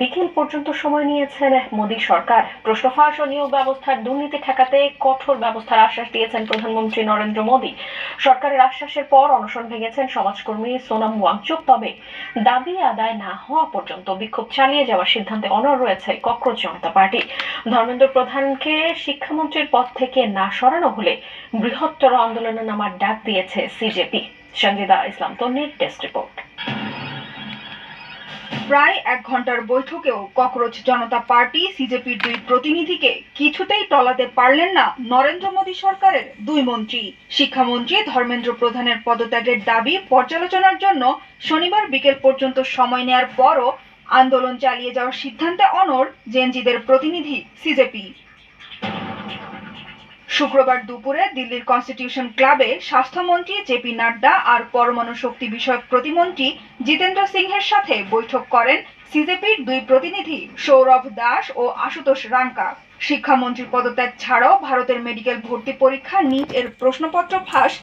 বিকেল পর্যন্ত সময় নিয়েছেন মোদী সরকার। প্রশ্ন ফাঁস ও নিয়োগ ব্যবস্থার দুর্নীতি ঠেকাতে কঠোর ব্যবস্থার আশ্বাস দিয়েছেন প্রধানমন্ত্রী নরেন্দ্র মোদী। সরকারের আশ্বাসের পর অনশন ভেঙেছেন সমাজকর্মী সোনাম ওয়াংচুক। তবে দাবি আদায় না হওয়া পর্যন্ত বিক্ষোভ চালিয়ে যাওয়ার সিদ্ধান্তে অনড় রয়েছে ককরোচ জনতা পার্টি। ধর্মেন্দ্র প্রধানকে শিক্ষামন্ত্রীর পদ থেকে না সরানো হলে বৃহত্তর আন্দোলনে নামার ডাক দিয়েছে সিজেপি। সঞ্জিদা ইসলাম তন্নির ডেস্ক রিপোর্ট। প্রায় 1 ঘন্টার বৈঠকেও ককরোচ জনতা পার্টি সিজেপির 2 প্রতিনিধিকে কিছুতেই টলাতে পারলেন না নরেন্দ্র মোদী সরকারের 2 মন্ত্রী। শিক্ষামন্ত্রী ধর্মেন্দ্র প্রধানের পদত্যাগের দাবি পর্যালোচনার জন্য শনিবার বিকেল পর্যন্ত সময় নেয়ার পরও আন্দোলন চালিয়ে যাওয়ার সিদ্ধান্তে অনড় জেনজিদের প্রতিনিধি সিজেপি। শুক্রবার দুপুরে দিল্লির কনস্টিটিউশন ক্লাবে স্বাস্থ্যমন্ত্রী জেপি নাড্ডা আর পরমাণু শক্তি বিষয়ক প্রতিমন্ত্রী জিতেন্দ্র সিংহের সাথে বৈঠক করেন সিজেপির 2 প্রতিনিধি সৌরভ দাস ও আশুতোষ রাঙ্কা। শিক্ষামন্ত্রীর পদত্যাগ ছাড়াও ভারতের মেডিকেল ভর্তি পরীক্ষা নিট এর প্রশ্নপত্র ফাঁস